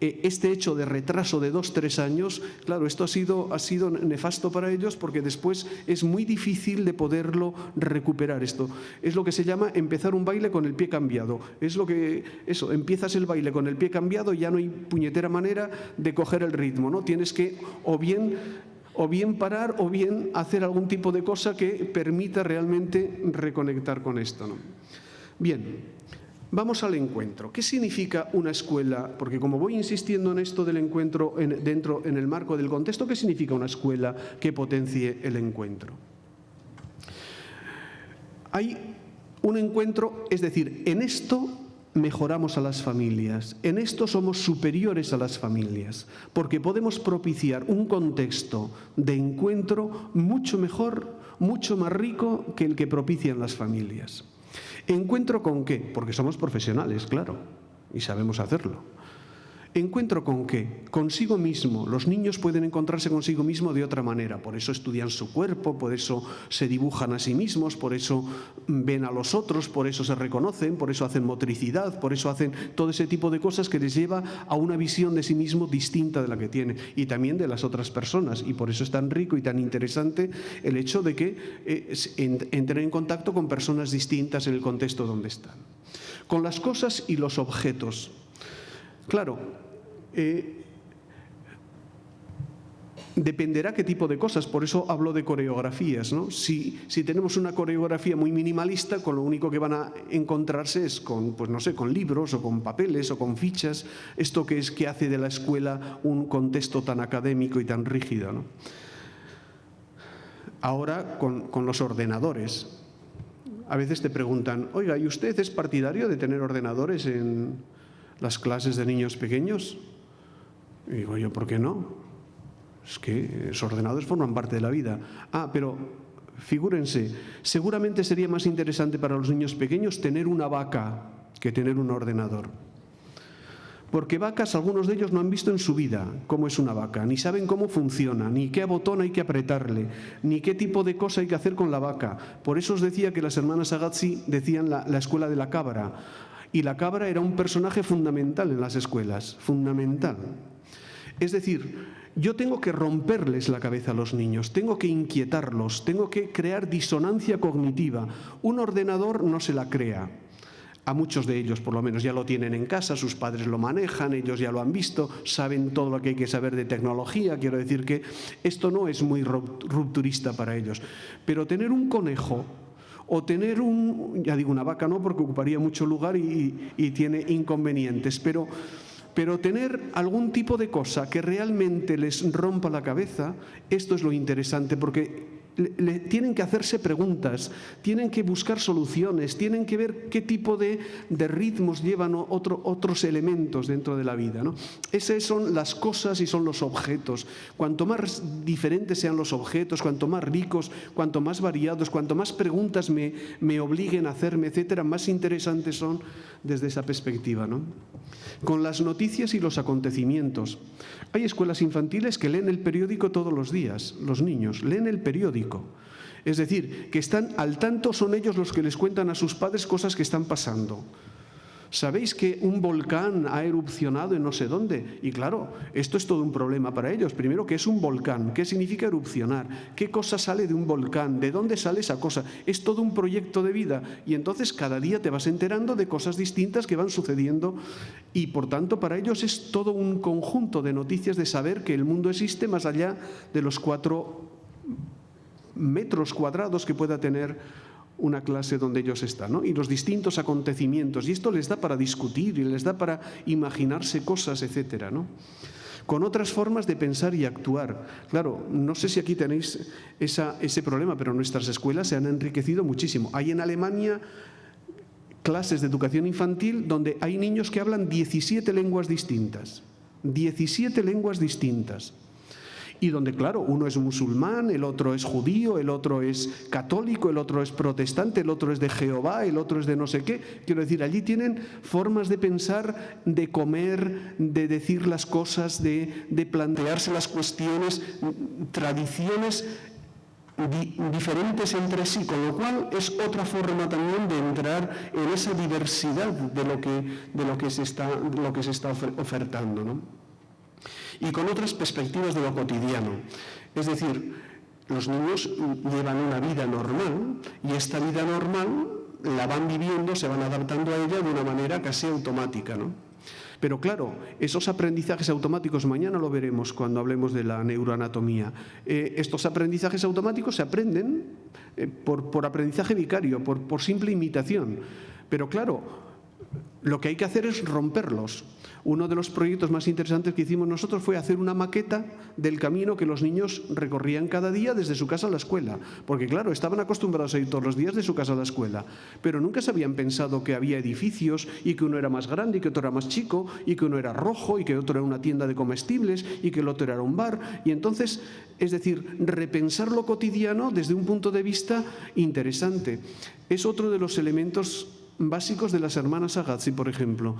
este hecho de retraso de 2-3 años, claro, esto ha sido nefasto para ellos porque después es muy difícil de poderlo recuperar. Esto es lo que se llama empezar un baile con el pie cambiado. Empiezas el baile con el pie cambiado y ya no hay puñetera manera de coger el ritmo, ¿no? Tienes que o bien parar o bien hacer algún tipo de cosa que permita realmente reconectar con esto, ¿no? Bien. Vamos al encuentro. ¿Qué significa una escuela? Porque como voy insistiendo en esto del encuentro en el marco del contexto, ¿qué significa una escuela que potencie el encuentro? Hay un encuentro, es decir, en esto mejoramos a las familias, en esto somos superiores a las familias, porque podemos propiciar un contexto de encuentro mucho mejor, mucho más rico que el que propician las familias. ¿Encuentro con qué? Porque somos profesionales, claro, y sabemos hacerlo. ¿Encuentro con qué? Consigo mismo. Los niños pueden encontrarse consigo mismo de otra manera. Por eso estudian su cuerpo, por eso se dibujan a sí mismos, por eso ven a los otros, por eso se reconocen, por eso hacen motricidad, por eso hacen todo ese tipo de cosas que les lleva a una visión de sí mismo distinta de la que tiene y también de las otras personas. Y por eso es tan rico y tan interesante el hecho de que entren en contacto con personas distintas en el contexto donde están. Con las cosas y los objetos. Claro, dependerá qué tipo de cosas, por eso hablo de coreografías, ¿no? Si tenemos una coreografía muy minimalista, con lo único que van a encontrarse es con, pues no sé, con libros o con papeles o con fichas, esto que hace de la escuela un contexto tan académico y tan rígido, ¿no? Ahora con los ordenadores. A veces te preguntan, oiga, ¿y usted es partidario de tener ordenadores en las clases de niños pequeños? Y digo yo, ¿por qué no? Es que los ordenadores forman parte de la vida. Pero figúrense, seguramente sería más interesante para los niños pequeños tener una vaca que tener un ordenador. Porque vacas, algunos de ellos no han visto en su vida cómo es una vaca, ni saben cómo funciona, ni qué botón hay que apretarle, ni qué tipo de cosa hay que hacer con la vaca. Por eso os decía que las hermanas Agazzi decían la escuela de la cabra. Y la cabra era un personaje fundamental en las escuelas, fundamental. Es decir, yo tengo que romperles la cabeza a los niños, tengo que inquietarlos, tengo que crear disonancia cognitiva. Un ordenador no se la crea. A muchos de ellos, por lo menos, ya lo tienen en casa, sus padres lo manejan, ellos ya lo han visto, saben todo lo que hay que saber de tecnología. Quiero decir que esto no es muy rupturista para ellos. Pero tener un conejo o tener una vaca no, porque ocuparía mucho lugar y tiene inconvenientes, pero tener algún tipo de cosa que realmente les rompa la cabeza, esto es lo interesante, porque tienen que hacerse preguntas, tienen que buscar soluciones, tienen que ver qué tipo de ritmos llevan otros elementos dentro de la vida, ¿no? Esas son las cosas y son los objetos. Cuanto más diferentes sean los objetos, cuanto más ricos, cuanto más variados, cuanto más preguntas me obliguen a hacerme, etcétera, más interesantes son desde esa perspectiva, ¿no? Con las noticias y los acontecimientos. Hay escuelas infantiles que leen el periódico todos los días, los niños leen el periódico. Es decir, que están al tanto, son ellos los que les cuentan a sus padres cosas que están pasando. ¿Sabéis que un volcán ha erupcionado en no sé dónde? Y claro, esto es todo un problema para ellos. Primero, ¿qué es un volcán? ¿Qué significa erupcionar? ¿Qué cosa sale de un volcán? ¿De dónde sale esa cosa? Es todo un proyecto de vida. Y entonces cada día te vas enterando de cosas distintas que van sucediendo. Y por tanto, para ellos es todo un conjunto de noticias de saber que el mundo existe más allá de los 4 metros cuadrados que pueda tener una clase donde ellos están, ¿no? Y los distintos acontecimientos. Y esto les da para discutir y les da para imaginarse cosas, etcétera, ¿no? Con otras formas de pensar y actuar. Claro, no sé si aquí tenéis ese problema, pero nuestras escuelas se han enriquecido muchísimo. Hay en Alemania clases de educación infantil donde hay niños que hablan 17 lenguas distintas. 17 lenguas distintas. Y donde, claro, uno es musulmán, el otro es judío, el otro es católico, el otro es protestante, el otro es de Jehová, el otro es de no sé qué. Quiero decir, allí tienen formas de pensar, de comer, de decir las cosas, de plantearse las cuestiones, tradiciones diferentes entre sí, con lo cual es otra forma también de entrar en esa diversidad de lo que se está ofertando, ¿no? Y con otras perspectivas de lo cotidiano. Es decir, los niños llevan una vida normal y esta vida normal la van viviendo, se van adaptando a ella de una manera casi automática, ¿no? Pero claro, esos aprendizajes automáticos, mañana lo veremos cuando hablemos de la neuroanatomía, estos aprendizajes automáticos se aprenden por aprendizaje vicario, por simple imitación. Pero claro, lo que hay que hacer es romperlos. Uno de los proyectos más interesantes que hicimos nosotros fue hacer una maqueta del camino que los niños recorrían cada día desde su casa a la escuela. Porque claro, estaban acostumbrados a ir todos los días de su casa a la escuela, pero nunca se habían pensado que había edificios y que uno era más grande y que otro era más chico y que uno era rojo y que otro era una tienda de comestibles y que el otro era un bar. Y entonces, es decir, repensar lo cotidiano desde un punto de vista interesante. Es otro de los elementos básicos de las hermanas Agazzi, por ejemplo.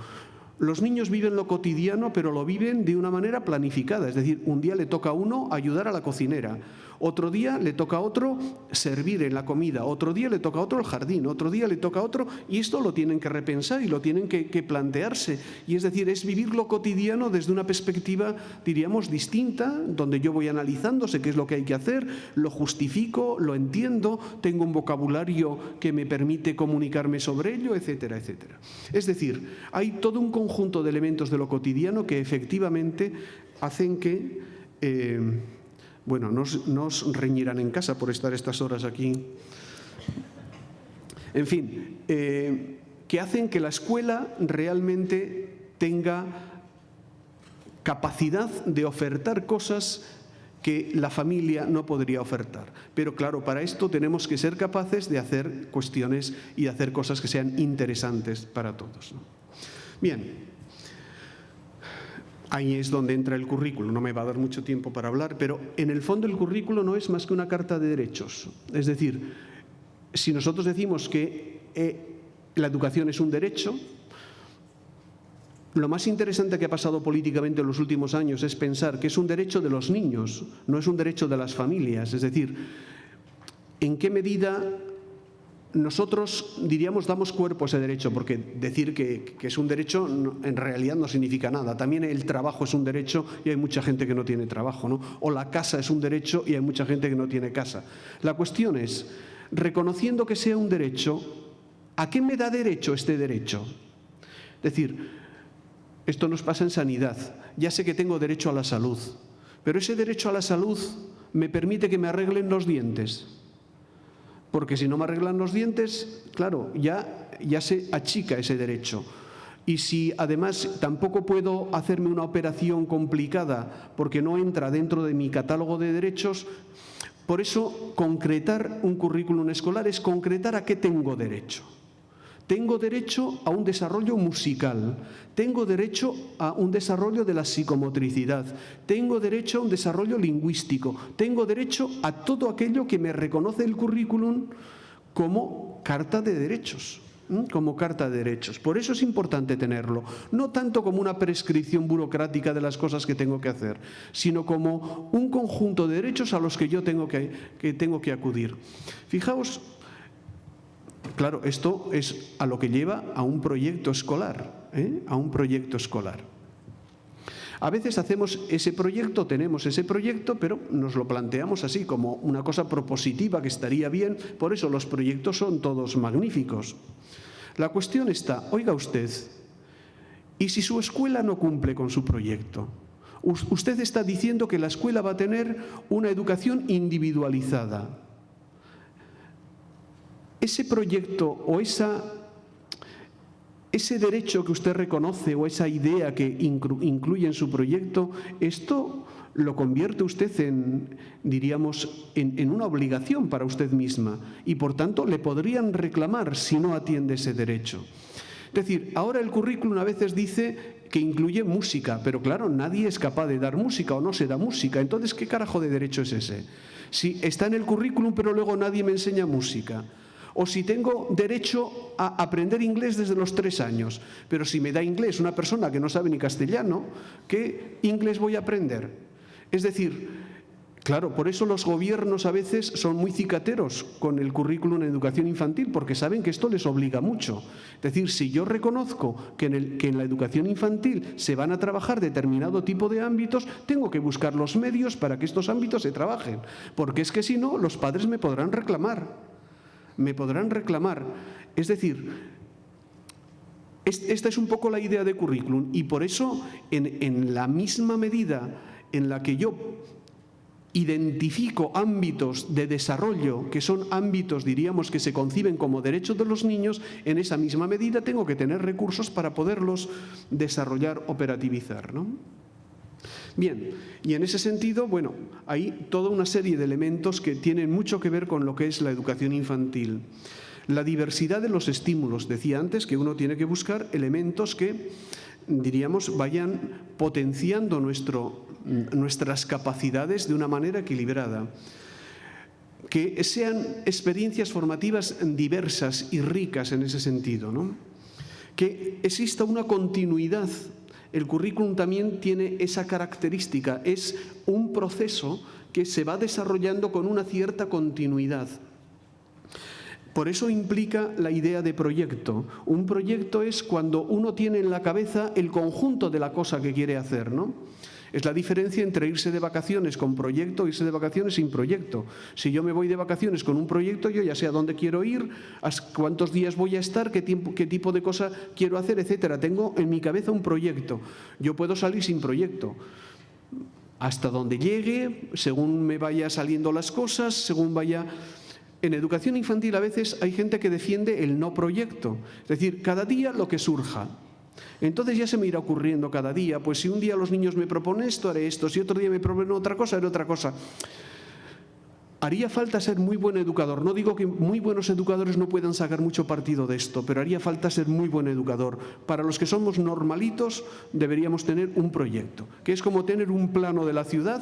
Los niños viven lo cotidiano, pero lo viven de una manera planificada. Es decir, un día le toca a uno ayudar a la cocinera, otro día le toca a otro servir en la comida, otro día le toca a otro el jardín, otro día le toca a otro, y esto lo tienen que repensar y lo tienen que plantearse. Y es decir, es vivir lo cotidiano desde una perspectiva, diríamos, distinta, donde yo voy analizando, sé qué es lo que hay que hacer, lo justifico, lo entiendo, tengo un vocabulario que me permite comunicarme sobre ello, etcétera, etcétera. Es decir, hay todo un conjunto de elementos de lo cotidiano que efectivamente hacen que, bueno, no os reñirán en casa por estar estas horas aquí. En fin, que hacen que la escuela realmente tenga capacidad de ofertar cosas que la familia no podría ofertar. Pero claro, para esto tenemos que ser capaces de hacer cuestiones y de hacer cosas que sean interesantes para todos, ¿no? Bien, ahí es donde entra el currículo. No me va a dar mucho tiempo para hablar, pero en el fondo el currículo no es más que una carta de derechos. Es decir, si nosotros decimos que la educación es un derecho, lo más interesante que ha pasado políticamente en los últimos años es pensar que es un derecho de los niños, no es un derecho de las familias. Es decir, ¿en qué medida nosotros, diríamos, damos cuerpo a ese derecho? Porque decir que es un derecho en realidad no significa nada. También el trabajo es un derecho y hay mucha gente que no tiene trabajo, ¿no? O la casa es un derecho y hay mucha gente que no tiene casa. La cuestión es, reconociendo que sea un derecho, ¿a qué me da derecho este derecho? Es decir, esto nos pasa en sanidad. Ya sé que tengo derecho a la salud, pero ese derecho a la salud me permite que me arreglen los dientes. Porque si no me arreglan los dientes, claro, ya se achica ese derecho. Y si además tampoco puedo hacerme una operación complicada porque no entra dentro de mi catálogo de derechos, por eso concretar un currículum escolar es concretar a qué tengo derecho. Tengo derecho a un desarrollo musical, tengo derecho a un desarrollo de la psicomotricidad, tengo derecho a un desarrollo lingüístico, tengo derecho a todo aquello que me reconoce el currículum como carta de derechos. Como carta de derechos. Por eso es importante tenerlo, no tanto como una prescripción burocrática de las cosas que tengo que hacer, sino como un conjunto de derechos a los que yo tengo que acudir. Fijaos. Claro, esto es a lo que lleva a un proyecto escolar, a un proyecto escolar. A veces hacemos ese proyecto, tenemos ese proyecto, pero nos lo planteamos así como una cosa propositiva que estaría bien, por eso los proyectos son todos magníficos. La cuestión está, oiga usted, ¿y si su escuela no cumple con su proyecto? Usted está diciendo que la escuela va a tener una educación individualizada. Ese proyecto o ese derecho que usted reconoce o esa idea que incluye en su proyecto, esto lo convierte usted en una obligación para usted misma y por tanto le podrían reclamar si no atiende ese derecho. Es decir, ahora el currículum a veces dice que incluye música, pero claro, nadie es capaz de dar música o no se da música. Entonces, ¿qué carajo de derecho es ese? Si está en el currículum pero luego nadie me enseña música. O si tengo derecho a aprender inglés desde los 3 años, pero si me da inglés una persona que no sabe ni castellano, ¿qué inglés voy a aprender? Es decir, Claro, por eso los gobiernos a veces son muy cicateros con el currículum en educación infantil, porque saben que esto les obliga mucho. Es decir, si yo reconozco que en la educación infantil se van a trabajar determinado tipo de ámbitos, tengo que buscar los medios para que estos ámbitos se trabajen, porque es que si no, los padres me podrán reclamar. Es decir, esta es un poco la idea de currículum, y por eso, en la misma medida en la que yo identifico ámbitos de desarrollo que son ámbitos, diríamos, que se conciben como derechos de los niños, en esa misma medida tengo que tener recursos para poderlos desarrollar, operativizar, ¿no? Bien, y en ese sentido, bueno, hay toda una serie de elementos que tienen mucho que ver con lo que es la educación infantil. La diversidad de los estímulos. Decía antes que uno tiene que buscar elementos que, diríamos, vayan potenciando nuestras capacidades de una manera equilibrada. Que sean experiencias formativas diversas y ricas en ese sentido, ¿no? Que exista una continuidad. El currículum también tiene esa característica, es un proceso que se va desarrollando con una cierta continuidad. Por eso implica la idea de proyecto. Un proyecto es cuando uno tiene en la cabeza el conjunto de la cosa que quiere hacer, ¿no? Es la diferencia entre irse de vacaciones con proyecto e irse de vacaciones sin proyecto. Si yo me voy de vacaciones con un proyecto, yo ya sé a dónde quiero ir, cuántos días voy a estar, qué tipo de cosa quiero hacer, etcétera. Tengo en mi cabeza un proyecto. Yo puedo salir sin proyecto. Hasta donde llegue, según me vaya saliendo las cosas, según vaya... En educación infantil a veces hay gente que defiende el no proyecto, es decir, cada día lo que surja. Entonces ya se me irá ocurriendo cada día, pues si un día los niños me proponen esto, haré esto, si otro día me proponen otra cosa, haré otra cosa. Haría falta ser muy buen educador. No digo que muy buenos educadores no puedan sacar mucho partido de esto, pero haría falta ser muy buen educador. Para los que somos normalitos deberíamos tener un proyecto, que es como tener un plano de la ciudad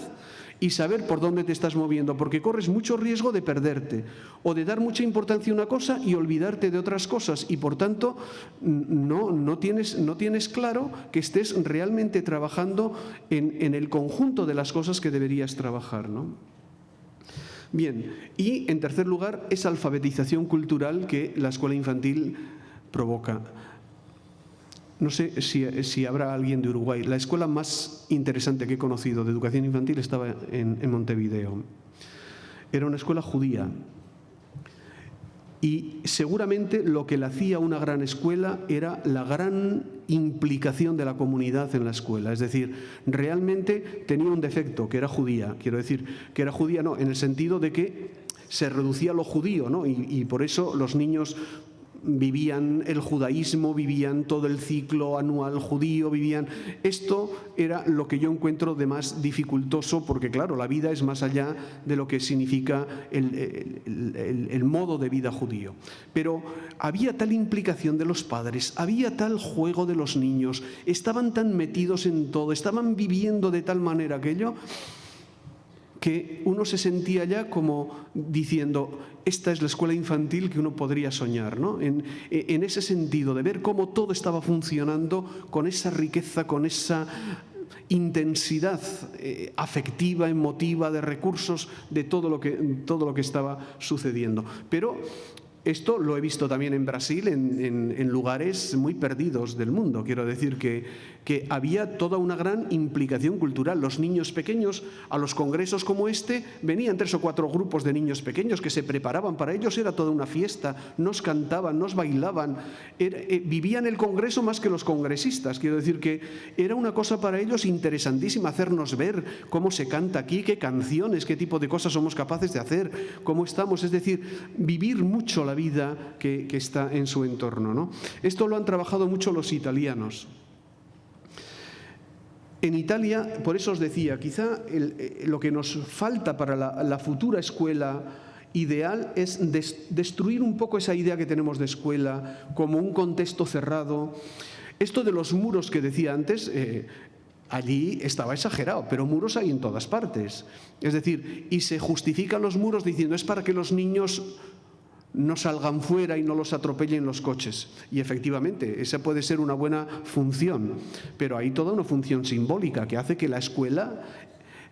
y saber por dónde te estás moviendo, porque corres mucho riesgo de perderte o de dar mucha importancia a una cosa y olvidarte de otras cosas, y por tanto no tienes claro que estés realmente trabajando en el conjunto de las cosas que deberías trabajar, ¿no? Bien, y en tercer lugar, esa alfabetización cultural que la escuela infantil provoca. No sé si habrá alguien de Uruguay. La escuela más interesante que he conocido de educación infantil estaba en Montevideo. Era una escuela judía. Y seguramente lo que la hacía una gran escuela era la gran implicación de la comunidad en la escuela. Es decir, realmente tenía un defecto, que era judía. Quiero decir, que era judía no, en el sentido de que se reducía a lo judío, ¿no? Y por eso los niños vivían el judaísmo, vivían todo el ciclo anual judío, vivían... Esto era lo que yo encuentro de más dificultoso, porque claro, la vida es más allá de lo que significa el modo de vida judío. Pero había tal implicación de los padres, había tal juego de los niños, estaban tan metidos en todo, estaban viviendo de tal manera aquello, que uno se sentía ya como diciendo, esta es la escuela infantil que uno podría soñar, ¿no? En ese sentido, de ver cómo todo estaba funcionando con esa riqueza, con esa intensidad afectiva, emotiva, de recursos, de todo lo que estaba sucediendo. Pero esto lo he visto también en Brasil, en lugares muy perdidos del mundo. Quiero decir que había toda una gran implicación cultural. Los niños pequeños, a los congresos como este, venían 3 o 4 grupos de niños pequeños que se preparaban para ellos, era toda una fiesta, nos cantaban, nos bailaban, vivían el congreso más que los congresistas. Quiero decir que era una cosa para ellos interesantísima, hacernos ver cómo se canta aquí, qué canciones, qué tipo de cosas somos capaces de hacer, cómo estamos, es decir, vivir mucho la vida que está en su entorno, ¿no? Esto lo han trabajado mucho los italianos. En Italia, por eso os decía, quizá lo que nos falta para la futura escuela ideal es destruir un poco esa idea que tenemos de escuela como un contexto cerrado. Esto de los muros que decía antes, allí estaba exagerado, pero muros hay en todas partes. Es decir, y se justifican los muros diciendo es para que los niños no salgan fuera y no los atropellen los coches. Y efectivamente, esa puede ser una buena función, pero hay toda una función simbólica que hace que la escuela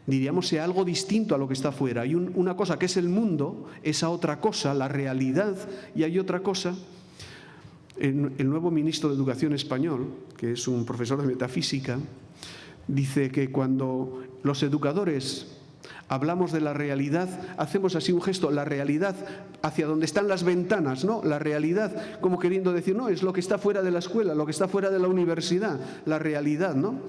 diríamos, sea algo distinto a lo que está fuera. Hay una cosa que es el mundo, esa otra cosa, la realidad, y hay otra cosa. El nuevo ministro de Educación español, que es un profesor de metafísica, dice que cuando los educadores hablamos de la realidad, hacemos así un gesto, la realidad hacia donde están las ventanas, ¿no? La realidad, como queriendo decir, no, es lo que está fuera de la escuela, lo que está fuera de la universidad, la realidad, ¿no?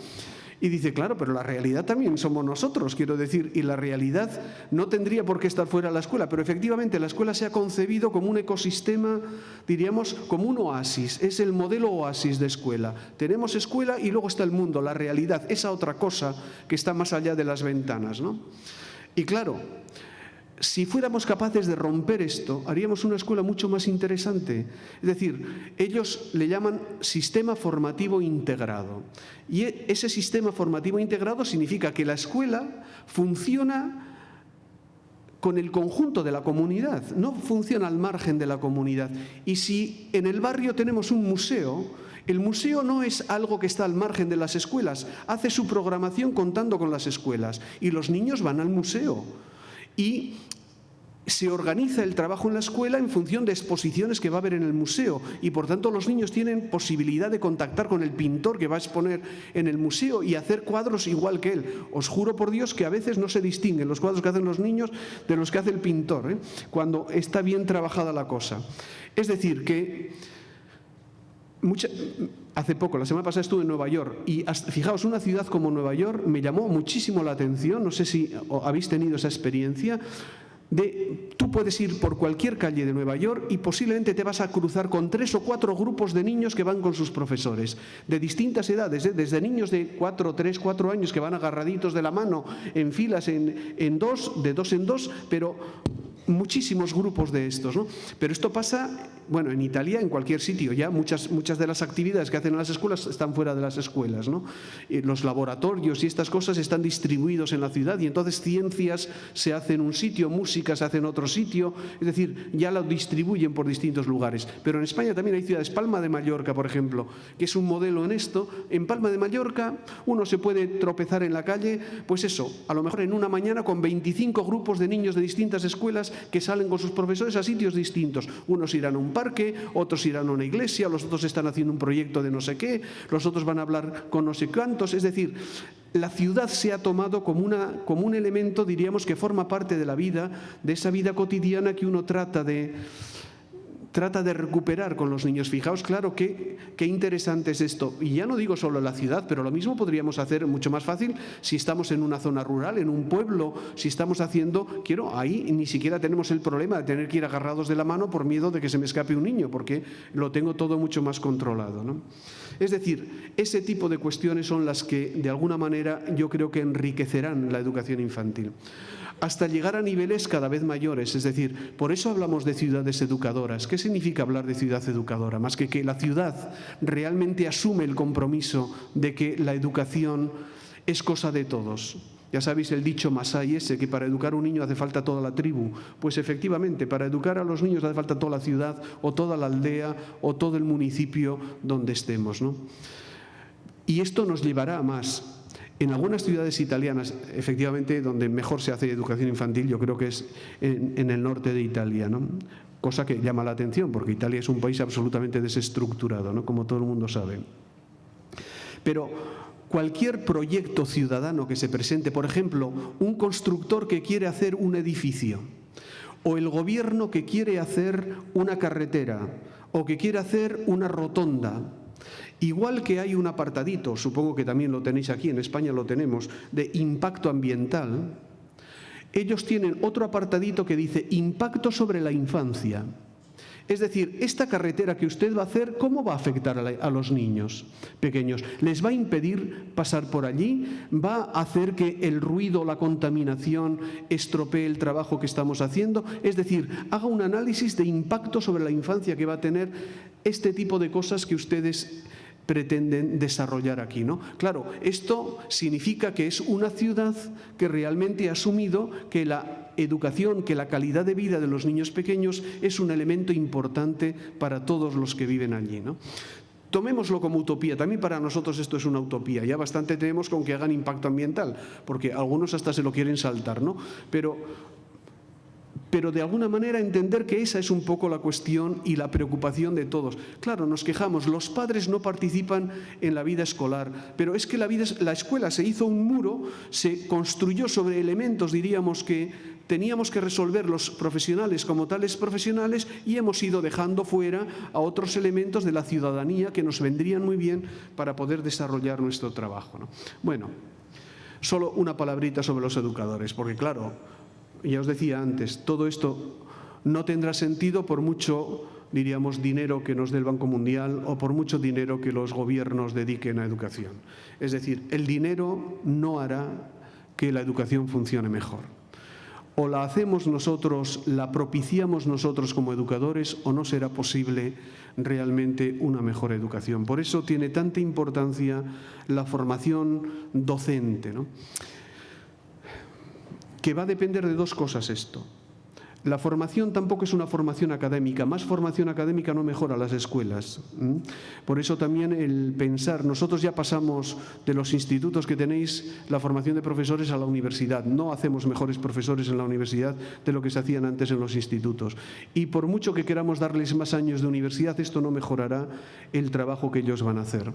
Y dice, claro, pero la realidad también somos nosotros, quiero decir, y la realidad no tendría por qué estar fuera de la escuela, pero efectivamente la escuela se ha concebido como un ecosistema, diríamos, como un oasis, es el modelo oasis de escuela. Tenemos escuela y luego está el mundo, la realidad, esa otra cosa que está más allá de las ventanas, ¿no? Y claro, si fuéramos capaces de romper esto, haríamos una escuela mucho más interesante. Es decir, ellos le llaman sistema formativo integrado. Y ese sistema formativo integrado significa que la escuela funciona con el conjunto de la comunidad, no funciona al margen de la comunidad. Y si en el barrio tenemos un museo, el museo no es algo que está al margen de las escuelas, hace su programación contando con las escuelas y los niños van al museo. Y se organiza el trabajo en la escuela en función de exposiciones que va a haber en el museo y por tanto los niños tienen posibilidad de contactar con el pintor que va a exponer en el museo y hacer cuadros igual que él. Os juro por Dios que a veces no se distinguen los cuadros que hacen los niños de los que hace el pintor, cuando está bien trabajada la cosa. Es decir, que hace poco, la semana pasada estuve en Nueva York y fijaos, una ciudad como Nueva York me llamó muchísimo la atención, no sé si habéis tenido esa experiencia. Tú puedes ir por cualquier calle de Nueva York y posiblemente te vas a cruzar con 3 o 4 grupos de niños que van con sus profesores, de distintas edades, desde niños de 3, 4 años que van agarraditos de la mano en filas de 2 en 2, pero muchísimos grupos de estos, ¿no? Pero esto pasa, bueno, en Italia, en cualquier sitio, ya muchas de las actividades que hacen en las escuelas están fuera de las escuelas, ¿no? Los laboratorios y estas cosas están distribuidos en la ciudad y entonces ciencias se hace en un sitio, música se hace en otro sitio, es decir, ya lo distribuyen por distintos lugares. Pero en España también hay ciudades, Palma de Mallorca, por ejemplo, que es un modelo en esto. En Palma de Mallorca uno se puede tropezar en la calle, pues eso, a lo mejor en una mañana con 25 grupos de niños de distintas escuelas que salen con sus profesores a sitios distintos. Unos irán a un parque, otros irán a una iglesia, los otros están haciendo un proyecto de no sé qué, los otros van a hablar con no sé cuántos. Es decir, la ciudad se ha tomado como un elemento, diríamos, que forma parte de la vida, de esa vida cotidiana que uno trata de recuperar con los niños. Fijaos, claro, qué interesante es esto. Y ya no digo solo en la ciudad, pero lo mismo podríamos hacer mucho más fácil si estamos en una zona rural, en un pueblo, si estamos haciendo, ahí ni siquiera tenemos el problema de tener que ir agarrados de la mano por miedo de que se me escape un niño, porque lo tengo todo mucho más controlado, ¿no? Es decir, ese tipo de cuestiones son las que, de alguna manera, yo creo que enriquecerán la educación infantil, hasta llegar a niveles cada vez mayores. Es decir, por eso hablamos de ciudades educadoras. ¿Qué significa hablar de ciudad educadora? Más que la ciudad realmente asume el compromiso de que la educación es cosa de todos. Ya sabéis el dicho masái ese, que para educar a un niño hace falta toda la tribu. Pues efectivamente, para educar a los niños hace falta toda la ciudad, o toda la aldea, o todo el municipio donde estemos, ¿no? Y esto nos llevará a más. En algunas ciudades italianas, efectivamente, donde mejor se hace educación infantil, yo creo que es en el norte de Italia, ¿no? Cosa que llama la atención, porque Italia es un país absolutamente desestructurado, ¿no? Como todo el mundo sabe. Pero cualquier proyecto ciudadano que se presente, por ejemplo, un constructor que quiere hacer un edificio, o el gobierno que quiere hacer una carretera, o que quiere hacer una rotonda, igual que hay un apartadito, supongo que también lo tenéis aquí, en España lo tenemos, de impacto ambiental, ellos tienen otro apartadito que dice impacto sobre la infancia. Es decir, esta carretera que usted va a hacer, ¿cómo va a afectar a los niños pequeños? ¿Les va a impedir pasar por allí? ¿Va a hacer que el ruido, la contaminación estropee el trabajo que estamos haciendo? Es decir, haga un análisis de impacto sobre la infancia que va a tener este tipo de cosas que ustedes pretenden desarrollar aquí, ¿no? Claro, esto significa que es una ciudad que realmente ha asumido que la educación, que la calidad de vida de los niños pequeños es un elemento importante para todos los que viven allí, ¿no? Tomémoslo como utopía. También para nosotros esto es una utopía. Ya bastante tenemos con que hagan impacto ambiental, porque algunos hasta se lo quieren saltar, ¿no? Pero de alguna manera entender que esa es un poco la cuestión y la preocupación de todos. Claro, nos quejamos, los padres no participan en la vida escolar, pero es que la escuela se hizo un muro, se construyó sobre elementos, diríamos, que teníamos que resolver los profesionales como tales profesionales, y hemos ido dejando fuera a otros elementos de la ciudadanía que nos vendrían muy bien para poder desarrollar nuestro trabajo, ¿no? Bueno, solo una palabrita sobre los educadores, porque claro, ya os decía antes, todo esto no tendrá sentido por mucho, diríamos, dinero que nos dé el Banco Mundial o por mucho dinero que los gobiernos dediquen a educación. Es decir, el dinero no hará que la educación funcione mejor. O la hacemos nosotros, la propiciamos nosotros como educadores, o no será posible realmente una mejor educación. Por eso tiene tanta importancia la formación docente, ¿no? Que va a depender de dos cosas esto. La formación tampoco es una formación académica. Más formación académica no mejora las escuelas. Por eso también el pensar, nosotros ya pasamos de los institutos que tenéis la formación de profesores a la universidad. No hacemos mejores profesores en la universidad de lo que se hacían antes en los institutos. Y por mucho que queramos darles más años de universidad, esto no mejorará el trabajo que ellos van a hacer.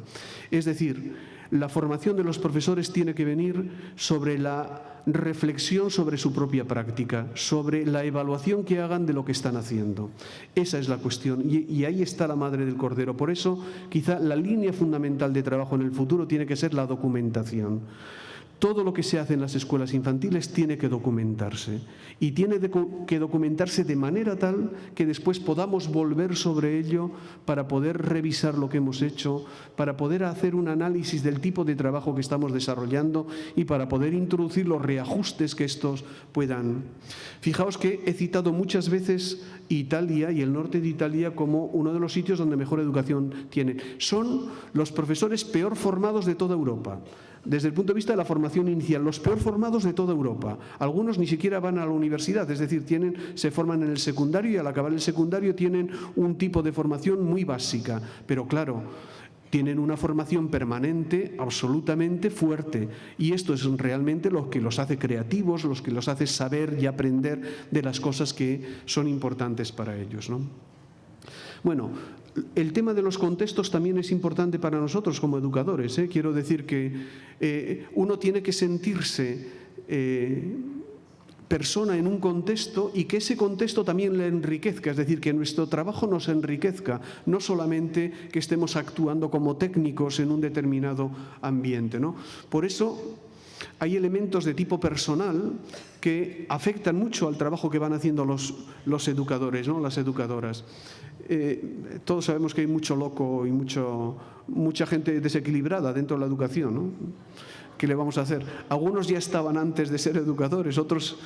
Es decir, la formación de los profesores tiene que venir sobre la reflexión sobre su propia práctica, sobre la evaluación que hagan de lo que están haciendo. Esa es la cuestión, y ahí está la madre del cordero. Por eso, quizá la línea fundamental de trabajo en el futuro tiene que ser la documentación. Todo lo que se hace en las escuelas infantiles tiene que documentarse, y tiene que documentarse de manera tal que después podamos volver sobre ello para poder revisar lo que hemos hecho, para poder hacer un análisis del tipo de trabajo que estamos desarrollando y para poder introducir los reajustes que estos puedan. Fijaos que he citado muchas veces Italia y el norte de Italia como uno de los sitios donde mejor educación tienen. Son los profesores peor formados de toda Europa. Desde el punto de vista de la formación inicial, los peor formados de toda Europa. Algunos ni siquiera van a la universidad, es decir, se forman en el secundario, y al acabar el secundario tienen un tipo de formación muy básica. Pero claro, tienen una formación permanente absolutamente fuerte, y esto es realmente lo que los hace creativos, los que los hace saber y aprender de las cosas que son importantes para ellos, ¿no? Bueno, el tema de los contextos también es importante para nosotros como educadores, ¿eh? Quiero decir que uno tiene que sentirse persona en un contexto, y que ese contexto también le enriquezca, es decir, que nuestro trabajo nos enriquezca, no solamente que estemos actuando como técnicos en un determinado ambiente, ¿no? Por eso hay elementos de tipo personal que afectan mucho al trabajo que van haciendo los educadores, ¿no? Las educadoras. Todos sabemos que hay mucho loco y mucha gente desequilibrada dentro de la educación, ¿no? ¿Qué le vamos a hacer? Algunos ya estaban antes de ser educadores, otros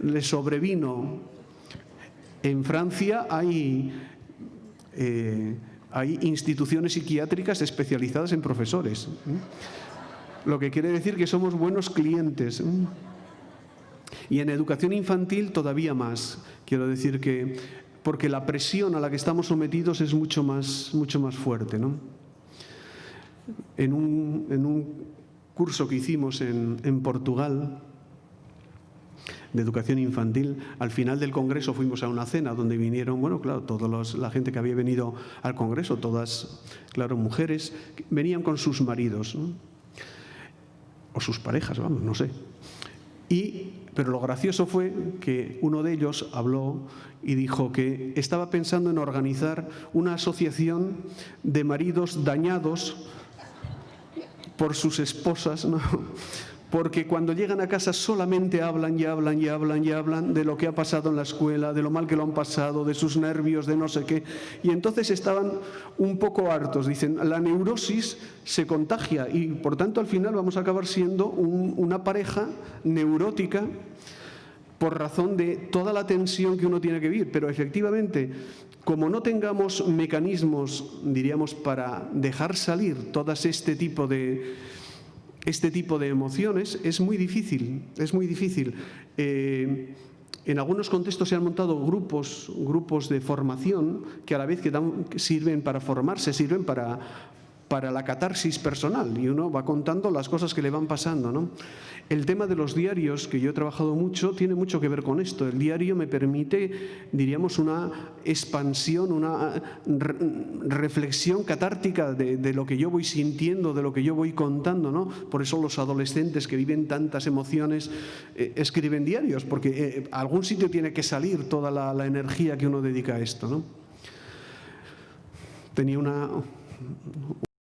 les sobrevino. En Francia hay instituciones psiquiátricas especializadas en profesores, lo que quiere decir que somos buenos clientes. Y en educación infantil todavía más. Quiero decir que porque la presión a la que estamos sometidos es mucho más fuerte, ¿no? En un curso que hicimos en Portugal de educación infantil, al final del congreso fuimos a una cena donde vinieron, bueno, claro, toda la gente que había venido al congreso, todas, claro, mujeres, venían con sus maridos, ¿no? O sus parejas, vamos, no sé. Pero lo gracioso fue que uno de ellos habló y dijo que estaba pensando en organizar una asociación de maridos dañados por sus esposas, ¿no? Porque cuando llegan a casa solamente hablan de lo que ha pasado en la escuela, de lo mal que lo han pasado, de sus nervios, de no sé qué. Y entonces estaban un poco hartos. Dicen, la neurosis se contagia y por tanto al final vamos a acabar siendo una pareja neurótica por razón de toda la tensión que uno tiene que vivir. Pero efectivamente, como no tengamos mecanismos, diríamos, para dejar salir todas este tipo de emociones, es muy difícil. En algunos contextos se han montado grupos de formación que a la vez que sirven para formarse, sirven para la catarsis personal, y uno va contando las cosas que le van pasando, ¿no? El tema de los diarios, que yo he trabajado mucho, tiene mucho que ver con esto. El diario me permite, diríamos, una expansión, una reflexión catártica de lo que yo voy sintiendo, de lo que yo voy contando, ¿no? Por eso los adolescentes que viven tantas emociones escriben diarios, porque a algún sitio tiene que salir toda la energía que uno dedica a esto, ¿no? Tenía una